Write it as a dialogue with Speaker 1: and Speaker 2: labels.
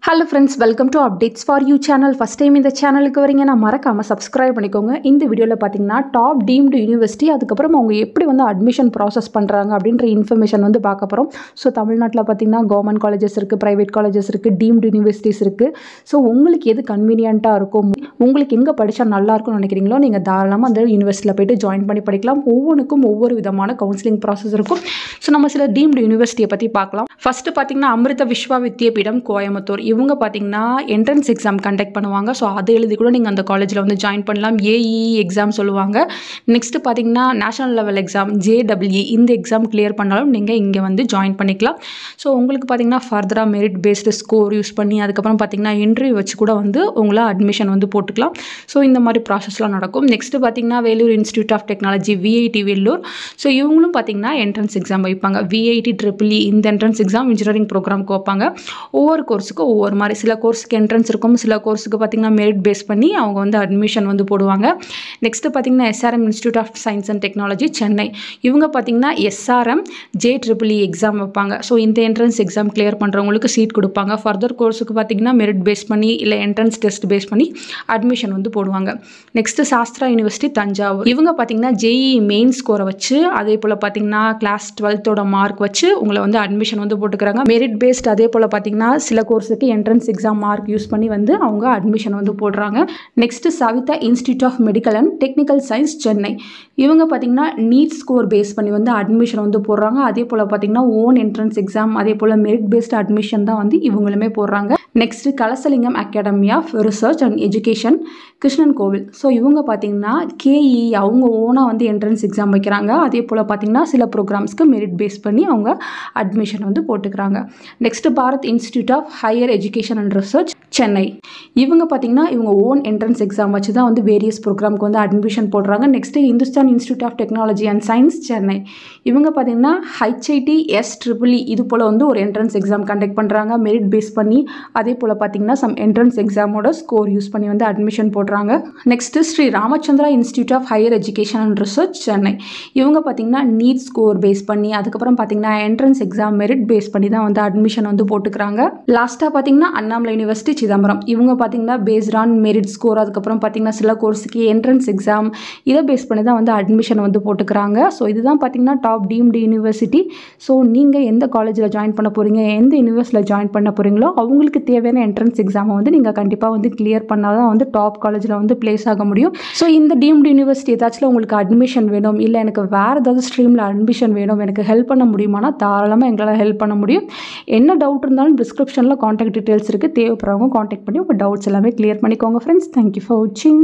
Speaker 1: Hello friends, welcome to Updates for You channel. First time இந்த சேனலுக்கு வரீங்க நான் மறக்காம subscribe பண்ணிக்கோங்க. இந்த வீடியோல பாத்தீங்கன்னா டாப் டீம்டு யுனிவர்சிட்டி அதுக்கு அப்புறம் அவங்க எப்படி வந்து அட்மிஷன் process பண்றாங்க அப்படிங்கற இன்ஃபர்மேஷன் வந்து பார்க்க போறோம். சோ தமிழ்நாட்டுல பாத்தீங்கன்னா கவர்மெண்ட் காலேजेस இருக்கு, பிரைவேட் காலேजेस இருக்கு, டீம்டு யுனிவர்சிட்டிஸ் இருக்கு. சோ உங்களுக்கு எது கன்வீனியன்ட்டா இருக்கும், உங்களுக்கு எங்க படிச்சா நல்லா இருக்கும்னு நினைக்கிறீங்களோ நீங்க தாராளமா அந்த யுனிவர்சிட்டில போய் ஜாயின் பண்ணி படிக்கலாம். ஒவ்வொருக்கும் ஒவ்வொரு விதமான கவுன்சிலிங் process இருக்கும். சோ நம்ம சில டீம்டு யுனிவர்சிட்டியை பத்தி பார்க்கலாம். ஃபர்ஸ்ட் பாத்தீங்கன்னா அமிர்த விஸ்வ வித்யாபீடம் கோயம்புத்தூர். இவங்க பாத்தீங்கன்னா என்ட்ரன்ஸ் எக்ஸாம் கண்டக்ட் பண்ணுவாங்க. ஸோ அதை எழுதி கூட நீங்கள் அந்த காலேஜில் வந்து ஜாயின் பண்ணலாம். ஏஇஇ எக்ஸாம் சொல்லுவாங்க. நெக்ஸ்ட் பார்த்தீங்கன்னா நேஷனல் லெவல் எக்ஸாம் ஜேடபிள்இ இந்த எக்ஸாம் கிளியர் பண்ணாலும் நீங்கள் இங்கே வந்து ஜாயின் பண்ணிக்கலாம். ஸோ உங்களுக்கு பார்த்தீங்கன்னா ஃபர்தராக மெரிட் பேஸ்டு ஸ்கோர் யூஸ் பண்ணி அதுக்கப்புறம் பார்த்தீங்கன்னா இன்டர்வியூ வச்சு கூட வந்து உங்களை அட்மிஷன் வந்து போட்டுக்கலாம். ஸோ இந்த மாதிரி ப்ராசஸ்லாம் நடக்கும். நெக்ஸ்ட் பார்த்தீங்கன்னா Vellore institute of technology VIT Vellore. So இவங்களும் பார்த்தீங்கன்னா என்ட்ரன்ஸ் எக்ஸாம் வைப்பாங்க. விஐடி ட்ரிபிள்இ இந்த என்ட்ரன்ஸ் எக்ஸாம் இன்ஜினியரிங் ப்ரோக்ராம்க்கு வைப்பாங்க. ஒவ்வொரு கோர்ஸுக்கும் ஒவ்வொரு மாதிரி சில கோர்ஸுக்கு என்ட்ரன்ஸ் இருக்கும், சில கோர்ஸுக்கு பார்த்தீங்கன்னா மெரிட் பேஸ் பண்ணி அவங்க வந்து அட்மிஷன் வந்து போடுவாங்க. நெக்ஸ்ட் பார்த்தீங்கன்னா SRM institute of science and technology Chennai. இவங்க பார்த்தீங்கன்னா எஸ்ஆர்எம் ஜேட்ரிபிள்இ எக்ஸாம் வைப்பாங்க. ஸோ இந்த என்ட்ரன்ஸ் எக்ஸாம் கிளியர் பண்ணுறவங்களுக்கு சீட் கொடுப்பாங்க. ஃபர்தர் கோர்ஸுக்கு பார்த்தீங்கன்னா மெரிட் பேஸ் பண்ணி இல்லை என்ட்ரன்ஸ் டெஸ்ட் பேஸ் பண்ணி அட்மிஷன் வந்து போடுவாங்க. Next Sastra university Thanjavur. இவங்க பார்த்தீங்கன்னா ஜேஇ மெயின் ஸ்கோரை வச்சு அதே போல் பார்த்தீங்கன்னா கிளாஸ் 12th மார்க் வச்சு உங்களை வந்து அட்மிஷன் வந்து போட்டுக்கிறாங்க. மெரிட் பேஸ்ட் அதே போல் பார்த்தீங்கன்னா சில கோர்ஸுக்கு என்ட்ரன்ஸ் எக்ஸாம் மார்க் யூஸ் பண்ணி வந்து அவங்க அட்மிஷன் வந்து போடுறாங்க. Next Savitha institute of medical and technical science Chennai. இவங்க பார்த்தீங்கன்னா நீட் ஸ்கோர் பேஸ் பண்ணி வந்து அட்மிஷன் வந்து போடுறாங்க. அதே போல் பார்த்தீங்கன்னா ஓன் என்ட்ரன்ஸ் எக்ஸாம் அதே போல் மெரிட் பேஸ்ட் அட்மிஷன் தான் வந்து இவங்களுமே போடுறாங்க. Next Kalasalingam academy of research and education Krishnan Kovil. So இவங்க பார்த்தீங்கன்னா கேஇ அவங்க ஓனாக வந்து என்ட்ரன்ஸ் எக்ஸாம் வைக்கிறாங்க. அதே போல் பார்த்தீங்கன்னா சில ப்ரோக்ராம்ஸ்க்கு மெரிட் பேஸ் பண்ணி அவங்க அட்மிஷன் வந்து போட்டுக்கிறாங்க. Next Bharath institute of higher education and research Chennai. இவங்க பார்த்தீங்கன்னா இவங்க ஓன் என்ட்ரன்ஸ் எக்ஸாம் வச்சு தான் வந்து வேரியஸ் ப்ரோக்ராம்க்கு வந்து அட்மிஷன் போடுறாங்க. Next Hindustan institute of technology and science Chennai. இவங்க பார்த்தீங்கன்னா ஹெச்ஐடி எஸ்ட்ரிபிள்இ இது போல் வந்து ஒரு என்ட்ரன்ஸ் எக்ஸாம் கண்டக்ட் பண்ணுறாங்க. மெரிட் பேஸ் பண்ணி அதே போல் பார்த்தீங்கன்னா சம் என்ட்ரன்ஸ் எக்ஸாமோட ஸ்கோர் யூஸ் பண்ணி வந்து அட்மிஷன் போடுறாங்க. Next Sri Ramachandra institute of higher education and research Chennai. இவங்க பார்த்தீங்கன்னா நீட் ஸ்கோர் பேஸ் பண்ணி அதுக்கப்புறம் பார்த்தீங்கன்னா என்ட்ரன்ஸ் எக்ஸாம் மெரிட் பேஸ் பண்ணி தான் வந்து அட்மிஷன் வந்து போட்டுக்கிறாங்க. லாஸ்ட்டாக பார்த்தீங்கன்னா அண்ணாமலை யூனிவர்சிட்டி சிதம்பரம். இவங்க பார்த்தீங்கன்னா பேஸ்ட் ஆன் மெரிட் ஸ்கோர் அதுக்கப்புறம் பார்த்தீங்கன்னா சில கோர்ஸுக்கு என்ட்ரன்ஸ் எக்ஸாம் இதை பேஸ் பண்ணி தான் வந்து அட்மிஷன் வந்து போட்டுக்கிறாங்க. ஸோ இதுதான் பார்த்தீங்கன்னா டாப் டீம்டு யூனிவர்சிட்டி. ஸோ நீங்கள் எந்த காலேஜில் ஜாயின் பண்ண போகிறீங்க, எந்த யூனிவர்சிட்டியில் ஜாயின் பண்ண போகிறீங்களோ அவங்களுக்கு தேவையான என்ட்ரன்ஸ் எக்ஸாமை வந்து நீங்கள் கண்டிப்பாக வந்து கிளியர் பண்ணால் தான் வந்து டாப் காலேஜில் வந்து பிளேஸ் ஆக முடியும். ஸோ இந்த டீம்டு யூனிவர்சிட்டி ஏதாச்சும் உங்களுக்கு அட்மிஷன் வேணும் இல்லை எனக்கு வேறு ஏதாவது ஸ்ட்ரீமில் அட்மிஷன் வேணும் எனக்கு ஹெல்ப் பண்ண முடியுமானா தாராளமாக எங்களால் ஹெல்ப் பண்ண முடியும். என்ன டவுட் இருந்தாலும் டிஸ்கிரிப்ஷனில் காண்டாக்ட் டீட்டெயில்ஸ் இருக்குது, தேவைப்படுறவங்க காண்டாக்ட் பண்ணி உங்கள் டவுட்ஸ் எல்லாமே கிளியர் பண்ணிக்கோங்க ஃப்ரெண்ட்ஸ். தேங்க்யூ ஃபார் வாட்சிங்.